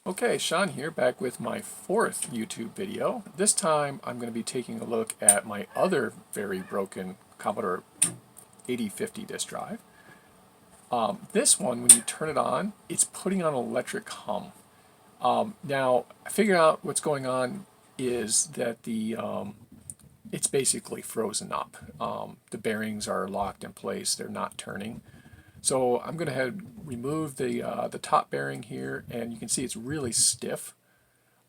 Okay, Sean here, back with my fourth YouTube video. This time I'm going to be taking a look at my other very broken Commodore 8050 disk drive. This one, when you turn it on, it's putting on an electric hum. Now, I figured out what's going on is that it's basically frozen up. The bearings are locked in place, they're not turning. So I'm going to remove the top bearing here, and you can see it's really stiff.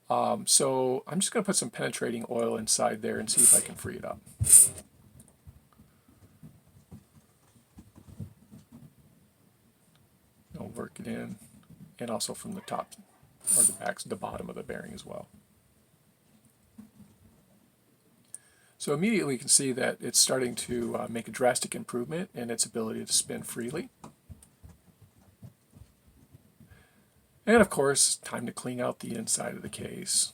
So I'm just going to put some penetrating oil inside there and see if I can free it up. I'll work it in, and also from the top or the bottom of the bearing as well. So immediately you can see that it's starting to make a drastic improvement in its ability to spin freely. And of course, time to clean out the inside of the case.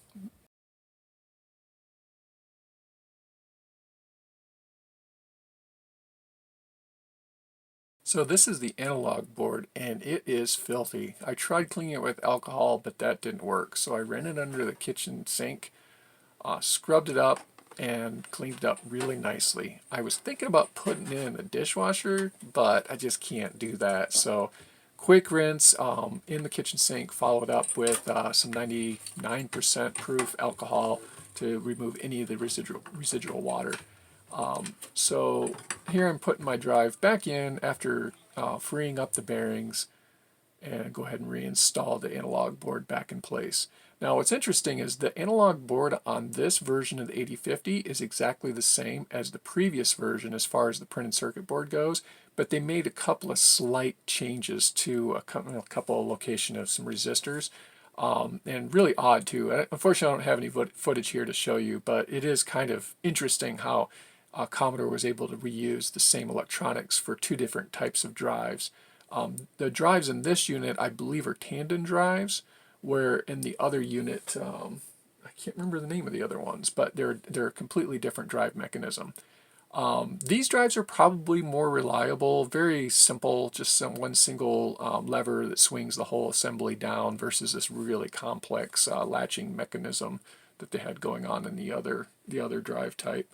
So this is the analog board, and it is filthy. I tried cleaning it with alcohol, but that didn't work. So I ran it under the kitchen sink, scrubbed it up, and cleaned it up really nicely. I was thinking about putting it in the dishwasher, but I just can't do that. So quick rinse in the kitchen sink, followed up with some 99% proof alcohol to remove any of the residual water. So here I'm putting my drive back in after freeing up the bearings, and go ahead and reinstall the analog board back in place. Now what's interesting is the analog board on this version of the 8050 is exactly the same as the previous version as far as the printed circuit board goes, but they made a couple of slight changes to a couple of location of some resistors. And really odd too. Unfortunately, I don't have any footage here to show you, but it is kind of interesting how Commodore was able to reuse the same electronics for two different types of drives. The drives in this unit, I believe, are tandem drives, where in the other unit, I can't remember the name of the other ones, but they're a completely different drive mechanism. These drives are probably more reliable, very simple, just one single lever that swings the whole assembly down versus this really complex latching mechanism that they had going on in the other drive type.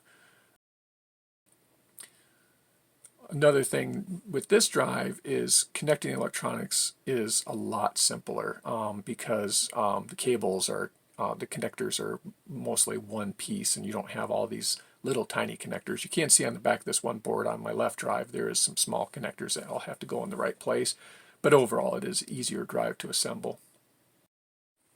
Another thing with this drive is connecting electronics is a lot simpler because the cables are, the connectors are mostly one piece, and you don't have all these little tiny connectors. You can't see on the back of this one board on my left drive there is some small connectors that all have to go in the right place, but overall it is easier drive to assemble.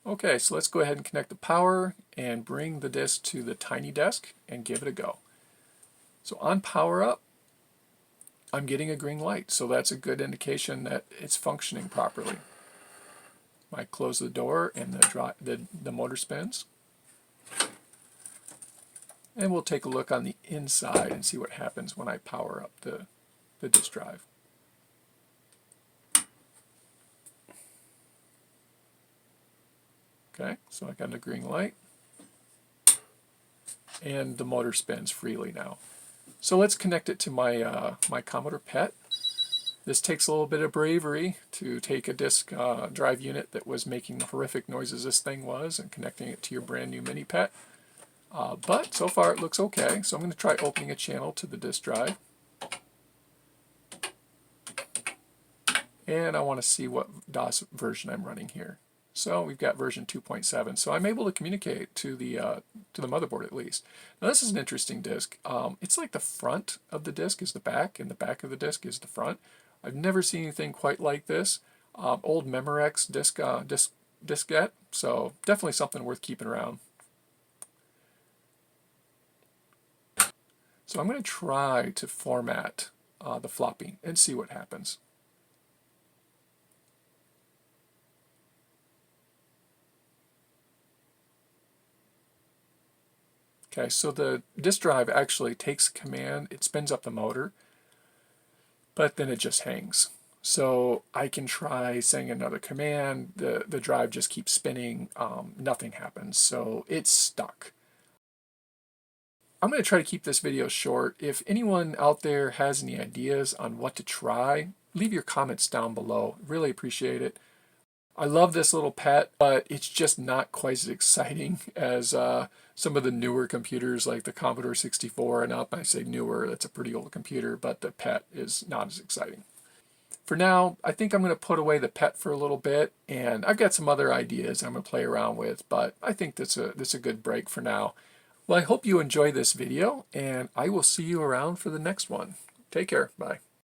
Okay, so let's go ahead and connect the power and bring the disk to the tiny desk and give it a go. So on power up, I'm getting a green light, so that's a good indication that it's functioning properly. I close the door and the motor spins. And we'll take a look on the inside and see what happens when I power up the disk drive. Okay, so I got a green light. And the motor spins freely now. So let's connect it to my my Commodore PET. This takes a little bit of bravery to take a disk drive unit that was making the horrific noises this thing was and connecting it to your brand new mini PET. But so far it looks okay. So I'm going to try opening a channel to the disk drive. And I want to see what DOS version I'm running here. So we've got version 2.7. So I'm able to communicate to the motherboard at least. Now this is an interesting disk. It's like the front of the disk is the back, and the back of the disk is the front. I've never seen anything quite like this. Old Memorex diskette, so definitely something worth keeping around. So I'm going to try to format the floppy and see what happens. Okay, so the disk drive actually takes a command, it spins up the motor, but then it just hangs. So I can try saying another command, the drive just keeps spinning, nothing happens, so it's stuck. I'm going to try to keep this video short. If anyone out there has any ideas on what to try, leave your comments down below. Really appreciate it. I love this little pet, but it's just not quite as exciting as some of the newer computers like the Commodore 64 and up. I say newer, that's a pretty old computer, but the pet is not as exciting. For now, I think I'm going to put away the pet for a little bit, and I've got some other ideas I'm going to play around with, but I think this is a good break for now. Well, I hope you enjoy this video, and I will see you around for the next one. Take care. Bye.